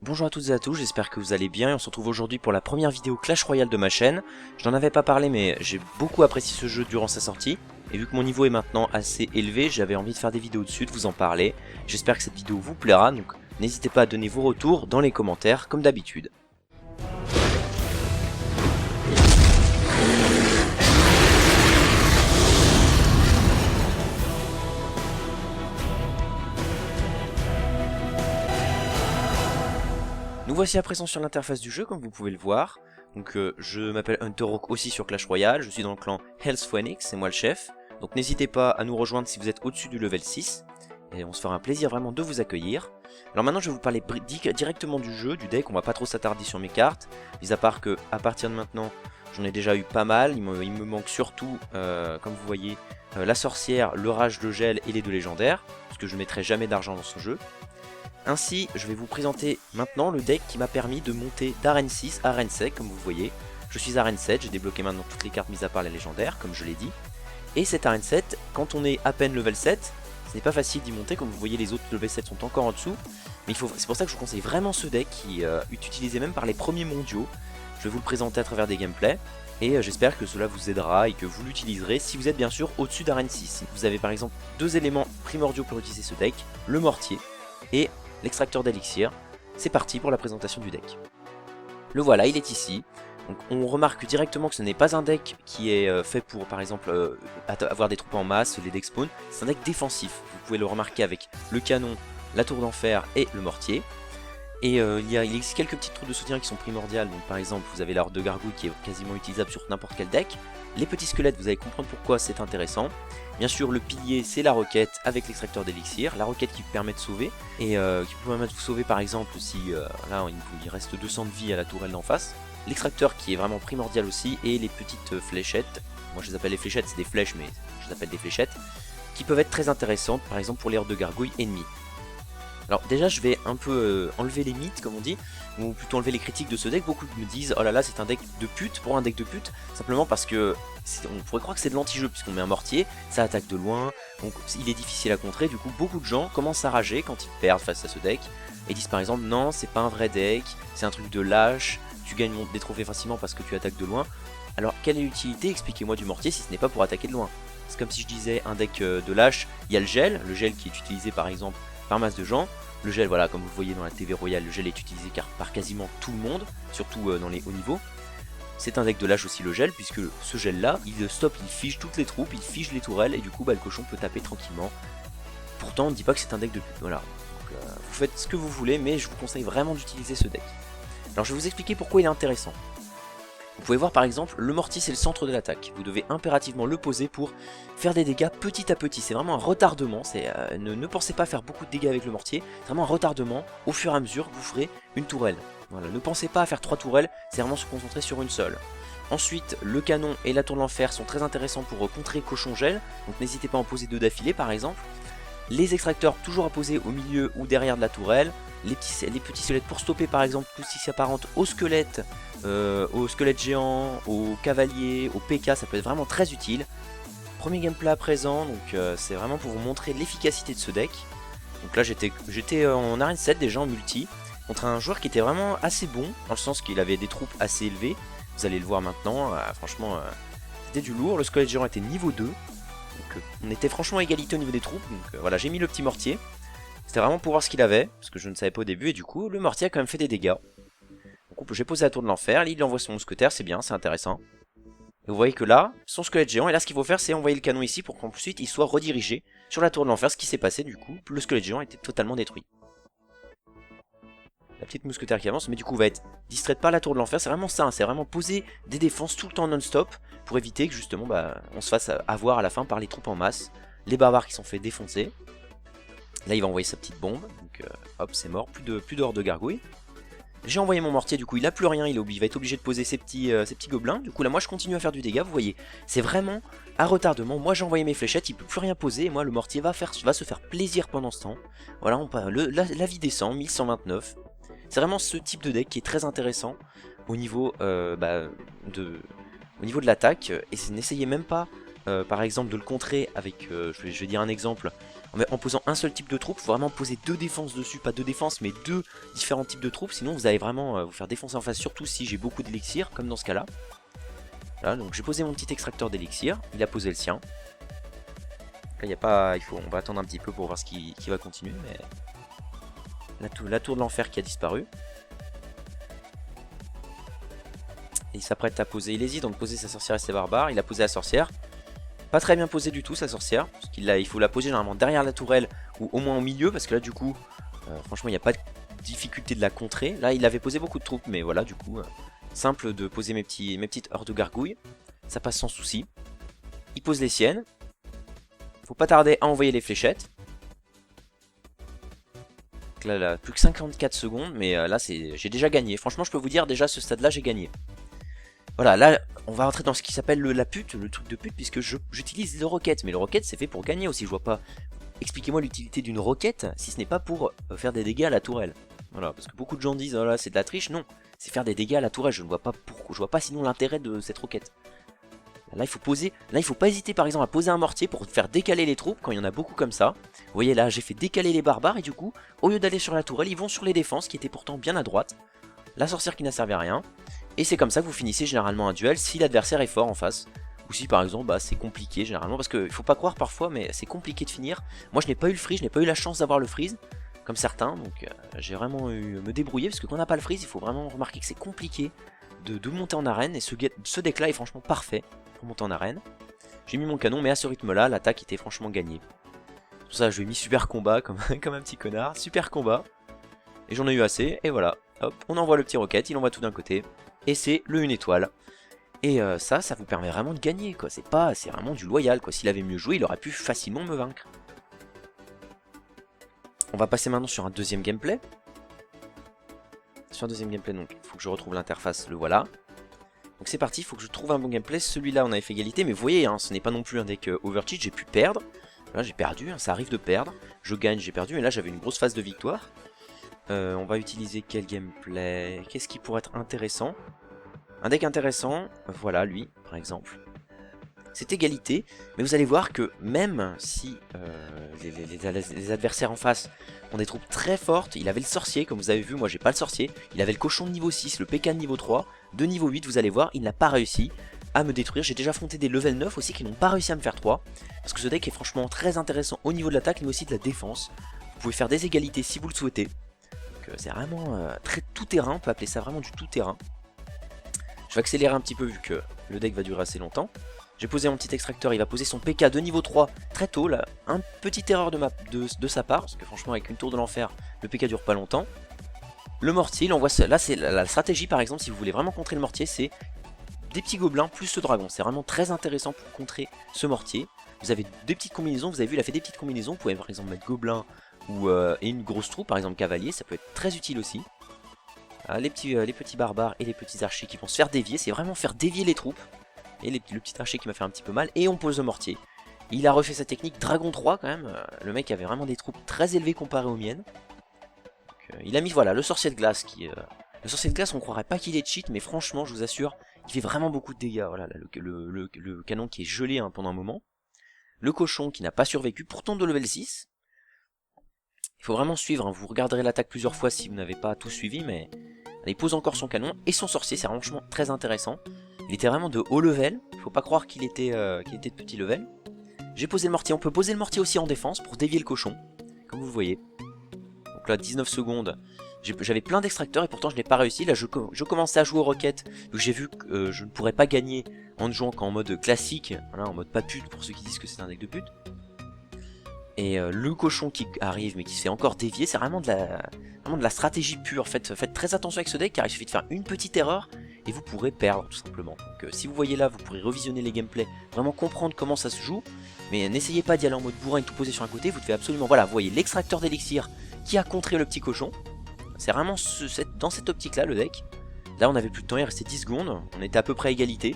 Bonjour à toutes et à tous, j'espère que vous allez bien et on se retrouve aujourd'hui pour la première vidéo Clash Royale de ma chaîne. Je n'en avais pas parlé mais j'ai beaucoup apprécié ce jeu durant sa sortie. Et vu que mon niveau est maintenant assez élevé, j'avais envie de faire des vidéos dessus, de vous en parler. J'espère que cette vidéo vous plaira, donc n'hésitez pas à donner vos retours dans les commentaires comme d'habitude. Nous voici à présent sur l'interface du jeu, comme vous pouvez le voir. Donc je m'appelle Hunterhawk aussi sur Clash Royale, je suis dans le clan Health Phoenix, c'est moi le chef. Donc n'hésitez pas à nous rejoindre si vous êtes au-dessus du level 6. Et on se fera un plaisir vraiment de vous accueillir. Alors maintenant je vais vous parler directement du jeu, du deck, on va pas trop s'attarder sur mes cartes. Mis à part que à partir de maintenant, j'en ai déjà eu pas mal, il me manque surtout, comme vous voyez, la sorcière, le rage, le gel et les deux légendaires. Parce que je ne mettrai jamais d'argent dans ce jeu. Ainsi, je vais vous présenter maintenant le deck qui m'a permis de monter d'arène 6 à arène 7, comme vous voyez. Je suis arène 7, j'ai débloqué maintenant toutes les cartes mises à part les légendaires, comme je l'ai dit. Et cette arène 7, quand on est à peine level 7, ce n'est pas facile d'y monter, comme vous voyez les autres level 7 sont encore en dessous. Mais c'est pour ça que je vous conseille vraiment ce deck qui est utilisé même par les premiers mondiaux. Je vais vous le présenter à travers des gameplays. Et j'espère que cela vous aidera et que vous l'utiliserez si vous êtes bien sûr au-dessus d'arène 6. Vous avez par exemple deux éléments primordiaux pour utiliser ce deck, le mortier et l'extracteur d'élixir. C'est parti pour la présentation du deck. Le voilà, il est ici. Donc on remarque directement que ce n'est pas un deck qui est fait pour par exemple avoir des troupes en masse, les decks spawn. C'est un deck défensif. Vous pouvez le remarquer avec le canon, la tour d'enfer et le mortier. Et il existe quelques petites troupes de soutien qui sont primordiales. Donc par exemple vous avez la horde de gargouilles qui est quasiment utilisable sur n'importe quel deck. Les petits squelettes, vous allez comprendre pourquoi c'est intéressant. Bien sûr le pilier c'est la roquette avec l'extracteur d'élixir. La roquette qui vous permet de sauver. Et qui vous permet de vous sauver par exemple si là il reste 200 de vie à la tourelle d'en face. L'extracteur qui est vraiment primordial aussi. Et les petites fléchettes. Moi je les appelle les fléchettes, c'est des flèches mais je les appelle des fléchettes. Qui peuvent être très intéressantes par exemple pour les hordes de gargouilles ennemies. Alors déjà je vais un peu enlever les mythes comme on dit, ou plutôt enlever les critiques de ce deck. Beaucoup me disent oh là là c'est un deck de pute, pour un deck de pute, simplement parce que on pourrait croire que c'est de l'anti-jeu puisqu'on met un mortier, ça attaque de loin, donc il est difficile à contrer. Du coup beaucoup de gens commencent à rager quand ils perdent face à ce deck, et disent par exemple non c'est pas un vrai deck, c'est un truc de lâche, tu gagnes des trophées facilement parce que tu attaques de loin. Alors quelle est l'utilité, expliquez-moi, du mortier si ce n'est pas pour attaquer de loin? C'est comme si je disais un deck de lâche, il y a le gel qui est utilisé par exemple par masse de gens. Le gel, voilà, comme vous le voyez dans la TV Royale, le gel est utilisé par quasiment tout le monde, surtout dans les hauts niveaux. C'est un deck de lâche aussi le gel, puisque ce gel là, il stoppe, il fige toutes les troupes, il fige les tourelles, et du coup le cochon peut taper tranquillement. Pourtant on ne dit pas que c'est un deck de pute, voilà. Donc, vous faites ce que vous voulez, mais je vous conseille vraiment d'utiliser ce deck. Alors je vais vous expliquer pourquoi il est intéressant. Vous pouvez voir par exemple, le mortier c'est le centre de l'attaque. Vous devez impérativement le poser pour faire des dégâts petit à petit. C'est vraiment un retardement. Ne pensez pas faire beaucoup de dégâts avec le mortier. C'est vraiment un retardement. Au fur et à mesure, vous ferez une tourelle. Voilà, ne pensez pas à faire 3 tourelles, c'est vraiment se concentrer sur une seule. Ensuite, le canon et la tour de l'enfer sont très intéressants pour contrer cochon gel. Donc n'hésitez pas à en poser 2 d'affilée par exemple. Les extracteurs toujours à poser au milieu ou derrière de la tourelle. Les petits squelettes pour stopper par exemple tout ce qui s'apparente au squelette géant, au cavalier, au PK, ça peut être vraiment très utile. Premier gameplay à présent, donc c'est vraiment pour vous montrer l'efficacité de ce deck. Donc là j'étais en arène 7 déjà en multi, contre un joueur qui était vraiment assez bon, dans le sens qu'il avait des troupes assez élevées. Vous allez le voir maintenant, franchement c'était du lourd. Le squelette géant était niveau 2, donc on était franchement à égalité au niveau des troupes. Donc voilà, j'ai mis le petit mortier. C'était vraiment pour voir ce qu'il avait, parce que je ne savais pas au début, et du coup, le mortier a quand même fait des dégâts. Donc j'ai posé la tour de l'enfer, il envoie son mousquetaire, c'est bien, c'est intéressant. Et vous voyez que là, son squelette géant, et là ce qu'il faut faire, c'est envoyer le canon ici pour qu'ensuite il soit redirigé sur la tour de l'enfer. Ce qui s'est passé du coup, le squelette géant était totalement détruit. La petite mousquetaire qui avance, mais du coup va être distraite par la tour de l'enfer. C'est vraiment ça, hein, c'est vraiment poser des défenses tout le temps non-stop, pour éviter que justement on se fasse avoir à la fin par les troupes en masse. Les barbares qui sont fait défoncer. Là il va envoyer sa petite bombe, donc hop c'est mort, plus d'horde de gargouilles. J'ai envoyé mon mortier, du coup il a plus rien, il va être obligé de poser ses petits gobelins. Du coup là moi je continue à faire du dégât, vous voyez, c'est vraiment à retardement. Moi j'ai envoyé mes fléchettes, il peut plus rien poser, et moi le mortier va se faire plaisir pendant ce temps. Voilà, la vie descend, 1129. C'est vraiment ce type de deck qui est très intéressant au niveau, au niveau de l'attaque, et n'essayez même pas par exemple de le contrer avec, je vais dire un exemple, en posant un seul type de troupe. Faut vraiment poser 2 défenses dessus, pas 2 défenses, mais 2 différents types de troupes. Sinon, vous allez vraiment vous faire défoncer en face, surtout si j'ai beaucoup d'élixir, comme dans ce cas-là. Voilà, donc j'ai posé mon petit extracteur d'élixir, il a posé le sien. Là, il y a pas, on va attendre un petit peu pour voir ce qui va continuer, mais la tour de l'enfer qui a disparu. Et il s'apprête à poser, il hésite entre poser sa sorcière et ses barbares. Il a posé la sorcière. Pas très bien posé du tout sa sorcière, parce il faut la poser généralement derrière la tourelle ou au moins au milieu, parce que là du coup, franchement il n'y a pas de difficulté de la contrer. Là il avait posé beaucoup de troupes, mais voilà du coup, simple de poser mes petites heures de gargouilles, ça passe sans souci. Il pose les siennes, faut pas tarder à envoyer les fléchettes. Donc là, plus que 54 secondes, mais là j'ai déjà gagné. Franchement je peux vous dire déjà à ce stade là j'ai gagné. Voilà, là, on va rentrer dans ce qui s'appelle la pute, le truc de pute, puisque j'utilise le roquette. Mais le roquette, c'est fait pour gagner aussi, je vois pas. Expliquez-moi l'utilité d'une roquette, si ce n'est pas pour faire des dégâts à la tourelle. Voilà, parce que beaucoup de gens disent, oh là, c'est de la triche. Non, c'est faire des dégâts à la tourelle, je ne vois pas pourquoi. Je vois pas sinon l'intérêt de cette roquette. Là, il faut poser, là, il faut pas hésiter, par exemple, à poser un mortier pour faire décaler les troupes, quand il y en a beaucoup comme ça. Vous voyez, là, j'ai fait décaler les barbares, et du coup, au lieu d'aller sur la tourelle, ils vont sur les défenses, qui étaient pourtant bien à droite. La sorcière qui n'a servi à rien. Et c'est comme ça que vous finissez généralement un duel si l'adversaire est fort en face. Ou si par exemple c'est compliqué généralement, parce qu'il faut pas croire parfois, mais c'est compliqué de finir. Moi je n'ai pas eu le freeze, je n'ai pas eu la chance d'avoir le freeze, comme certains, donc j'ai vraiment eu me débrouiller, parce que quand on n'a pas le freeze, il faut vraiment remarquer que c'est compliqué de monter en arène, et ce deck là est franchement parfait pour monter en arène. J'ai mis mon canon, mais à ce rythme là, l'attaque était franchement gagnée. Pour ça je lui ai mis super combat, comme un petit connard, super combat. Et j'en ai eu assez, et voilà, hop, on envoie le petit roquette, il envoie tout d'un côté. Et c'est le 1 étoile. Et ça vous permet vraiment de gagner, quoi. C'est vraiment du loyal, quoi. S'il avait mieux joué, il aurait pu facilement me vaincre. On va passer maintenant sur un deuxième gameplay. Sur un deuxième gameplay, donc, il faut que je retrouve l'interface, le voilà. Donc c'est parti, il faut que je trouve un bon gameplay. Celui-là, on avait fait égalité, mais vous voyez, hein, ce n'est pas non plus un deck overcheat, j'ai pu perdre. Là, j'ai perdu, hein, ça arrive de perdre. Je gagne, j'ai perdu, mais là, j'avais une grosse phase de victoire. On va utiliser quel gameplay? Qu'est-ce qui pourrait être intéressant? Un deck intéressant, voilà lui par exemple. C'est égalité, mais vous allez voir que même si les adversaires en face ont des troupes très fortes, il avait le sorcier, comme vous avez vu, moi j'ai pas le sorcier, il avait le cochon de niveau 6, le PK de niveau 3, de niveau 8, vous allez voir, il n'a pas réussi à me détruire. J'ai déjà affronté des level 9 aussi qui n'ont pas réussi à me faire 3, parce que ce deck est franchement très intéressant au niveau de l'attaque, mais aussi de la défense. Vous pouvez faire des égalités si vous le souhaitez. C'est vraiment très tout terrain, on peut appeler ça vraiment du tout terrain. Je vais accélérer un petit peu vu que le deck va durer assez longtemps. J'ai posé mon petit extracteur, il va poser son PK de niveau 3 très tôt là. Une petite erreur de sa part, parce que franchement avec une tour de l'enfer, le PK dure pas longtemps. Le mortier, il envoie là c'est la stratégie par exemple si vous voulez vraiment contrer le mortier, c'est des petits gobelins plus ce dragon. C'est vraiment très intéressant pour contrer ce mortier. Vous avez des petites combinaisons, vous avez vu il a fait des petites combinaisons, vous pouvez par exemple mettre gobelin ou et une grosse troupe, par exemple cavalier, ça peut être très utile aussi. Les petits barbares et les petits archers qui vont se faire dévier, c'est vraiment faire dévier les troupes. Et le petit archer qui m'a fait un petit peu mal, et on pose le mortier. Il a refait sa technique Dragon 3 quand même, le mec avait vraiment des troupes très élevées comparées aux miennes. Donc, il a mis voilà le sorcier de glace qui... Le sorcier de glace on croirait pas qu'il est cheat, mais franchement je vous assure, il fait vraiment beaucoup de dégâts. Voilà, le canon qui est gelé hein, pendant un moment. Le cochon qui n'a pas survécu, pourtant de level 6. Il faut vraiment suivre, hein. Vous regarderez l'attaque plusieurs fois si vous n'avez pas tout suivi, mais il pose encore son canon et son sorcier, c'est franchement très intéressant. Il était vraiment de haut level, il faut pas croire qu'il était de petit level. J'ai posé le mortier, on peut poser le mortier aussi en défense pour dévier le cochon, comme vous le voyez. Donc là 19 secondes, j'avais plein d'extracteurs et pourtant je n'ai pas réussi. Là je commençais à jouer aux roquettes, donc j'ai vu que je ne pourrais pas gagner en ne jouant qu'en mode classique, voilà, en mode pas pute pour ceux qui disent que c'est un deck de pute. Et le cochon qui arrive mais qui se fait encore dévier, c'est vraiment de la stratégie pure. Faites très attention avec ce deck car il suffit de faire une petite erreur et vous pourrez perdre tout simplement. Donc si vous voyez là, vous pourrez revisionner les gameplays, vraiment comprendre comment ça se joue. Mais n'essayez pas d'y aller en mode bourrin et tout poser sur un côté, vous devez absolument... Voilà, vous voyez l'extracteur d'élixir qui a contré le petit cochon. C'est vraiment dans cette optique là le deck. Là on avait plus de temps, il restait 10 secondes, on était à peu près à égalité.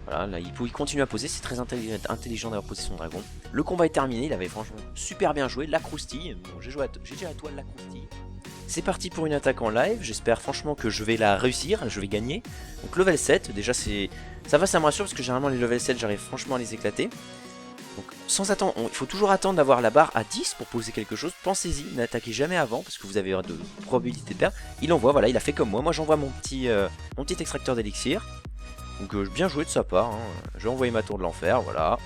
Voilà, là il continue à poser, c'est très intelligent d'avoir posé son dragon. Le combat est terminé, il avait franchement super bien joué, la croustille. Bon, j'ai déjà la toile la croustille. C'est parti pour une attaque en live, j'espère franchement que je vais la réussir, je vais gagner. Donc level 7, déjà ça me rassure parce que généralement les level 7 j'arrive franchement à les éclater. Donc sans attendre, il faut toujours attendre d'avoir la barre à 10 pour poser quelque chose. Pensez-y, n'attaquez jamais avant parce que vous avez de probabilité de perdre. Il envoie, voilà, il a fait comme moi. Moi j'envoie mon petit extracteur d'élixir. Donc bien joué de sa part, hein. Je vais envoyer ma tour de l'enfer, voilà.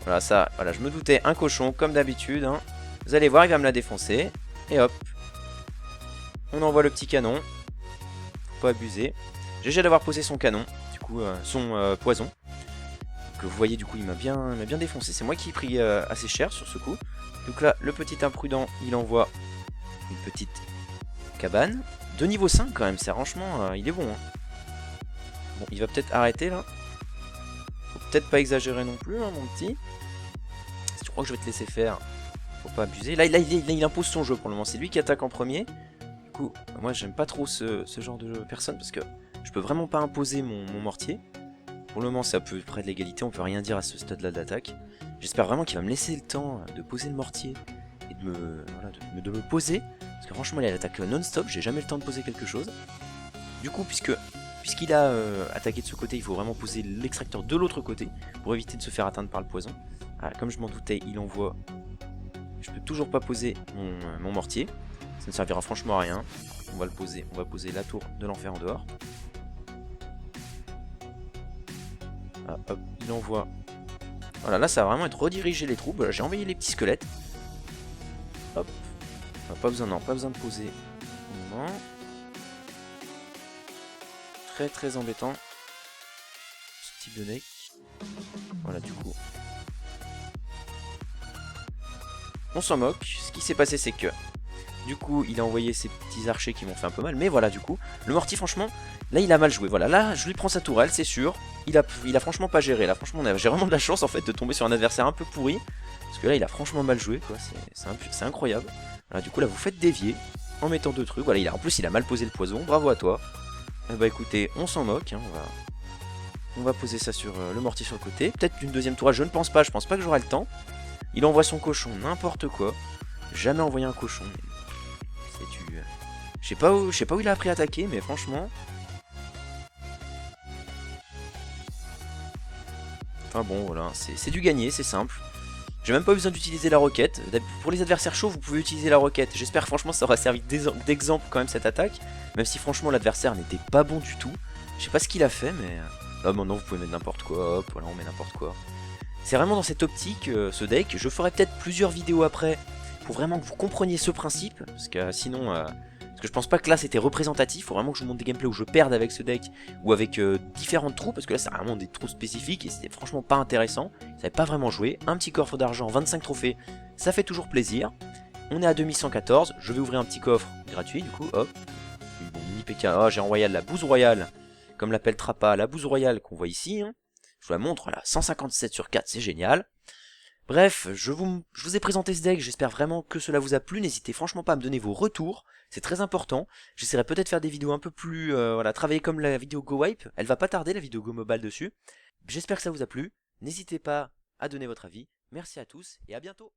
Voilà, ça, voilà, je me doutais, un cochon, comme d'habitude, hein. Vous allez voir, il va me la défoncer. Et hop. On envoie le petit canon. Faut pas abuser. GG d'avoir posé son canon, du coup, son poison. Donc vous voyez, du coup, il m'a bien défoncé. C'est moi qui ai pris assez cher sur ce coup. Donc là, le petit imprudent, il envoie une petite cabane. De niveau 5 quand même, c'est franchement, il est bon, hein. Bon, il va peut-être arrêter là. Faut peut-être pas exagérer non plus, hein, mon petit. Si tu crois que je vais te laisser faire, faut pas abuser. Là, il impose son jeu pour le moment. C'est lui qui attaque en premier. Du coup, moi, j'aime pas trop ce genre de personne parce que je peux vraiment pas imposer mon mortier. Pour le moment, c'est à peu près de l'égalité. On peut rien dire à ce stade-là de l'attaque. J'espère vraiment qu'il va me laisser le temps de poser le mortier et de me poser. Parce que franchement, il attaque non-stop. J'ai jamais le temps de poser quelque chose. Du coup, puisqu'il a attaqué de ce côté, il faut vraiment poser l'extracteur de l'autre côté pour éviter de se faire atteindre par le poison. Ah, comme je m'en doutais, il envoie. Je peux toujours pas poser mon mortier. Ça ne servira franchement à rien. On va le poser. On va poser la tour de l'enfer en dehors. Ah, hop, il envoie. Voilà, là ça va vraiment être rediriger les troupes. Voilà, j'ai envoyé les petits squelettes. Hop. Pas besoin de poser au moment. Très embêtant ce type de deck. Voilà, du coup on s'en moque. Ce qui s'est passé, c'est que du coup il a envoyé ses petits archers qui m'ont fait un peu mal, mais voilà, du coup le mortier, franchement là il a mal joué. Voilà, là je lui prends sa tourelle, c'est sûr. Il a franchement pas géré. Là franchement j'ai vraiment de la chance en fait de tomber sur un adversaire un peu pourri, parce que là il a franchement mal joué quoi. C'est incroyable. Voilà, du coup là vous faites dévier en mettant deux trucs. Voilà, en plus il a mal posé le poison. Bravo à toi. Bah écoutez, on s'en moque, hein. On va poser ça sur le mortier sur le côté. Peut-être une deuxième tourelle, je pense pas que j'aurai le temps. Il envoie son cochon, n'importe quoi. Jamais envoyé un cochon. C'est du... Je sais pas où il a appris à attaquer, mais franchement... Enfin bon, voilà, c'est du gagné, c'est simple. J'ai même pas besoin d'utiliser la roquette. Pour les adversaires chauds, vous pouvez utiliser la roquette. J'espère franchement ça aura servi d'exemple quand même cette attaque. Même si franchement l'adversaire n'était pas bon du tout. Je sais pas ce qu'il a fait, mais... Là maintenant vous pouvez mettre n'importe quoi, hop, voilà, on met n'importe quoi. C'est vraiment dans cette optique, ce deck. Je ferai peut-être plusieurs vidéos après pour vraiment que vous compreniez ce principe. Parce que sinon, parce que je pense pas que là c'était représentatif. Il faut vraiment que je vous montre des gameplays où je perde avec ce deck ou avec différentes troupes. Parce que là c'est vraiment des troupes spécifiques et c'était franchement pas intéressant. Ça n'avait pas vraiment joué. Un petit coffre d'argent, 25 trophées, ça fait toujours plaisir. On est à 2114. Je vais ouvrir un petit coffre gratuit du coup, hop. Bon, mini PK, oh, j'ai envoyé la bouse royale. Comme l'appelle Trappa, la bouse royale qu'on voit ici, hein. Je vous la montre, là, 157 sur 4, c'est génial. Bref, je vous ai présenté ce deck, j'espère vraiment que cela vous a plu. N'hésitez franchement pas à me donner vos retours, c'est très important. J'essaierai peut-être de faire des vidéos un peu plus, voilà, travailler comme la vidéo Go Wipe. Elle va pas tarder, la vidéo Go Mobile dessus. J'espère que ça vous a plu. N'hésitez pas à donner votre avis. Merci à tous et à bientôt.